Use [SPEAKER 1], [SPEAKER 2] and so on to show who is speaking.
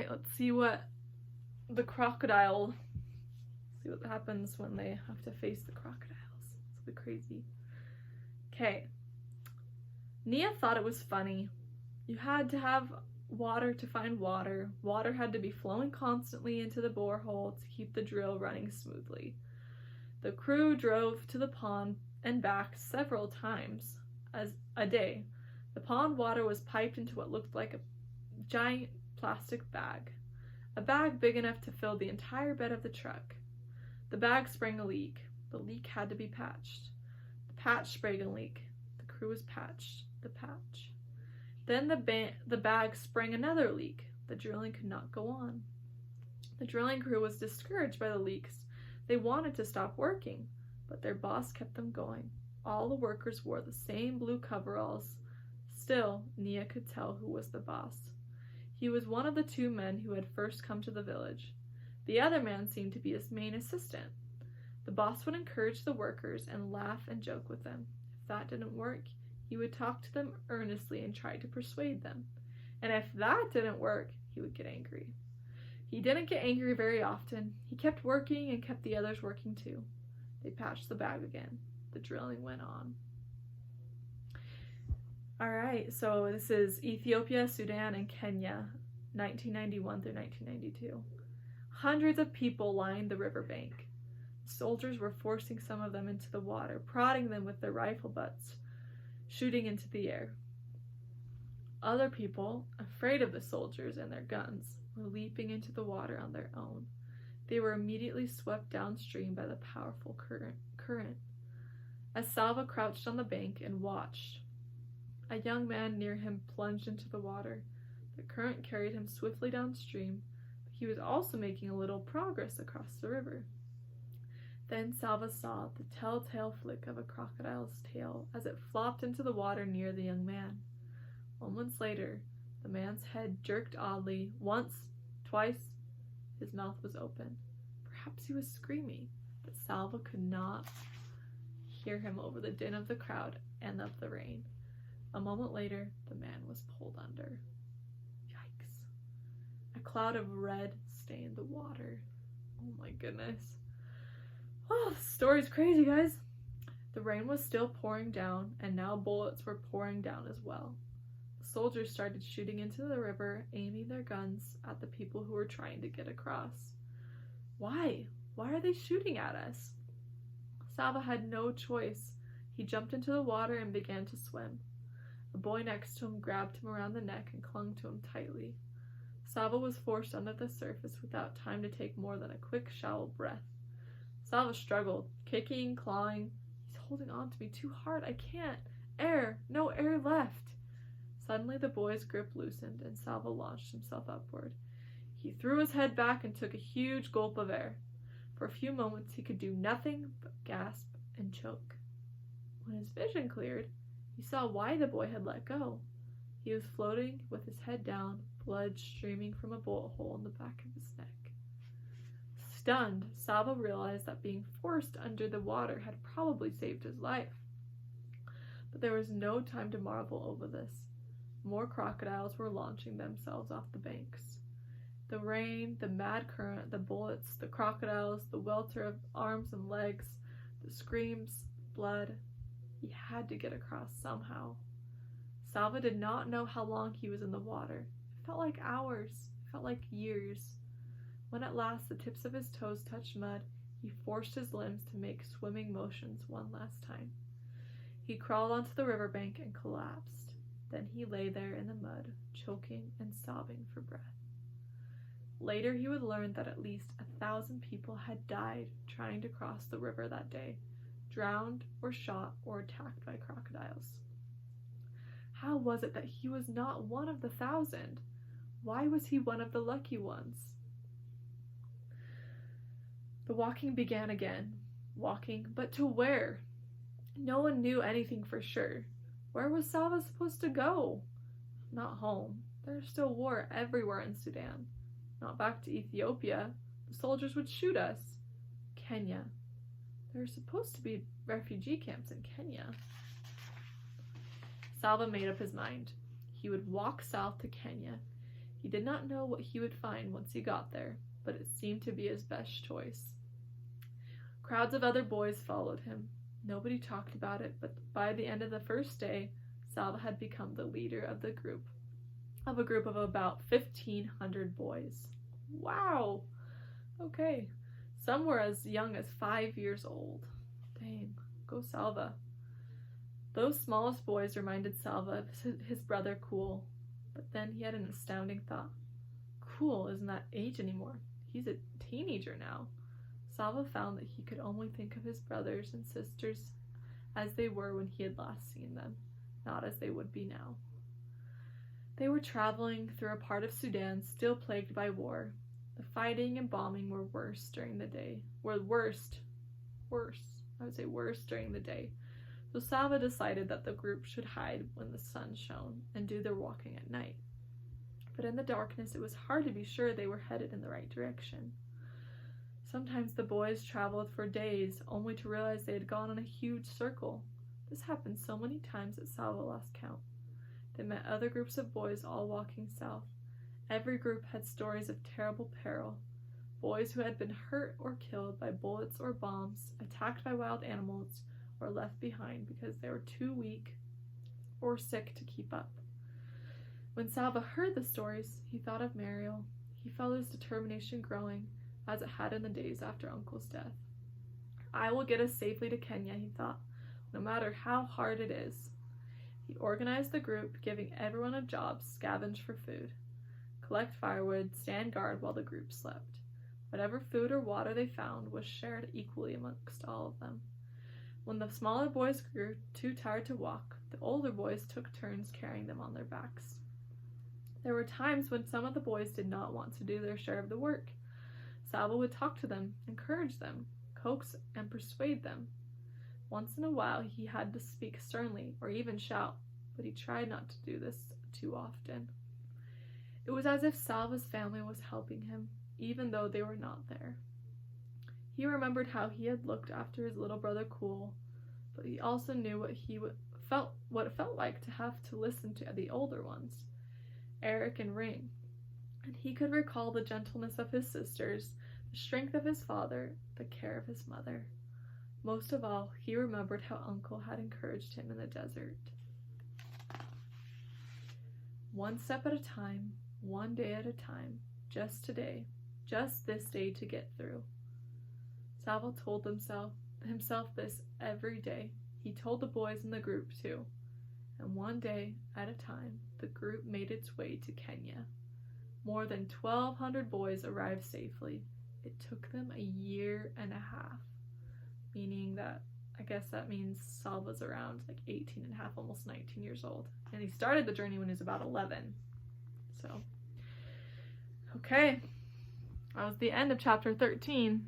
[SPEAKER 1] Alright, let's see what happens when they have to face the crocodiles. This will be crazy. Okay. Nia thought it was funny. You had to have water to find water. Water had to be flowing constantly into the borehole to keep the drill running smoothly. The crew drove to the pond and back several times a day. The pond water was piped into what looked like a giant plastic bag. A bag big enough to fill the entire bed of the truck. The bag sprang a leak. The leak had to be patched. The patch sprang a leak. The crew was patched. The patch. Then the bag sprang another leak. The drilling could not go on. The drilling crew was discouraged by the leaks. They wanted to stop working, but their boss kept them going. All the workers wore the same blue coveralls. Still, Nia could tell who was the boss. He was one of the two men who had first come to the village. The other man seemed to be his main assistant. The boss would encourage the workers and laugh and joke with them. If that didn't work, he would talk to them earnestly and try to persuade them. And if that didn't work, he would get angry. He didn't get angry very often. He kept working and kept the others working too. They patched the bag again. The drilling went on. Alright, so this is Ethiopia, Sudan, and Kenya, 1991 through 1992. Hundreds of people lined the riverbank. Soldiers were forcing some of them into the water, prodding them with their rifle butts, shooting into the air. Other people, afraid of the soldiers and their guns, were leaping into the water on their own. They were immediately swept downstream by the powerful current. As Salva crouched on the bank and watched, a young man near him plunged into the water. The current carried him swiftly downstream, but he was also making a little progress across the river. Then Salva saw the telltale flick of a crocodile's tail as it flopped into the water near the young man. Moments later, the man's head jerked oddly, once, twice. His mouth was open. Perhaps he was screaming, but Salva could not hear him over the din of the crowd and of the rain. A moment later, the man was pulled under. Yikes. A cloud of red stained the water. Oh my goodness. Oh, the story's crazy, guys. The rain was still pouring down, and now bullets were pouring down as well. The soldiers started shooting into the river, aiming their guns at the people who were trying to get across. Why? Why are they shooting at us? Salva had no choice. He jumped into the water and began to swim. A boy next to him grabbed him around the neck and clung to him tightly. Salva was forced under the surface without time to take more than a quick, shallow breath. Salva struggled, kicking, clawing. He's holding on to me too hard. I can't. Air. No air left. Suddenly the boy's grip loosened and Salva launched himself upward. He threw his head back and took a huge gulp of air. For a few moments he could do nothing but gasp and choke. When his vision cleared, he saw why the boy had let go. He was floating with his head down, blood streaming from a bullet hole in the back of his neck. Stunned, Salva realized that being forced under the water had probably saved his life. But there was no time to marvel over this. More crocodiles were launching themselves off the banks. The rain, the mad current, the bullets, the crocodiles, the welter of arms and legs, the screams, blood. He had to get across somehow. Salva did not know how long he was in the water. It felt like hours. It felt like years. When at last the tips of his toes touched mud, he forced his limbs to make swimming motions one last time. He crawled onto the riverbank and collapsed. Then he lay there in the mud, choking and sobbing for breath. Later he would learn that at least 1,000 people had died trying to cross the river that day, drowned or shot or attacked by crocodiles. How was it that he was not one of the 1,000? Why was he one of the lucky ones? The walking began again. Walking, but to where? No one knew anything for sure. Where was Salva supposed to go? Not home. There's still war everywhere in Sudan. Not back to Ethiopia. The soldiers would shoot us. Kenya. There are supposed to be refugee camps in Kenya. Salva made up his mind. He would walk south to Kenya. He did not know what he would find once he got there, but it seemed to be his best choice. Crowds of other boys followed him. Nobody talked about it, but by the end of the first day, Salva had become the leader of a group of about 1,500 boys. Wow! Okay. Some were as young as 5 years old. Dang, go Salva. Those smallest boys reminded Salva of his brother Cool, but then he had an astounding thought. Cool isn't that age anymore. He's a teenager now. Salva found that he could only think of his brothers and sisters as they were when he had last seen them, not as they would be now. They were traveling through a part of Sudan still plagued by war. The fighting and bombing were worse during the day. Worse during the day. So Salva decided that the group should hide when the sun shone and do their walking at night. But in the darkness, it was hard to be sure they were headed in the right direction. Sometimes the boys traveled for days, only to realize they had gone in a huge circle. This happened so many times that Salva lost count. They met other groups of boys all walking south. Every group had stories of terrible peril. Boys who had been hurt or killed by bullets or bombs, attacked by wild animals, or left behind because they were too weak or sick to keep up. When Salva heard the stories, he thought of Mariel. He felt his determination growing, as it had in the days after Uncle's death. I will get us safely to Kenya, he thought, no matter how hard it is. He organized the group, giving everyone a job: scavenge for food, collect firewood, stand guard while the group slept. Whatever food or water they found was shared equally amongst all of them. When the smaller boys grew too tired to walk, the older boys took turns carrying them on their backs. There were times when some of the boys did not want to do their share of the work. Salva would talk to them, encourage them, coax and persuade them. Once in a while he had to speak sternly or even shout, but he tried not to do this too often. It was as if Salva's family was helping him, even though they were not there. He remembered how he had looked after his little brother Cool, but he also knew what it felt like to have to listen to the older ones, Eric and Ring, and he could recall the gentleness of his sisters, the strength of his father, the care of his mother. Most of all, he remembered how Uncle had encouraged him in the desert. One step at a time, one day at a time, just today, just this day to get through. Salva told himself this every day. He told the boys in the group too. And one day at a time, the group made its way to Kenya. More than 1,200 boys arrived safely. It took them a year and a half, meaning that, I guess that means Salva's around like 18 and a half, almost 19 years old. And he started the journey when he was about 11. So, okay, that was the end of chapter 13.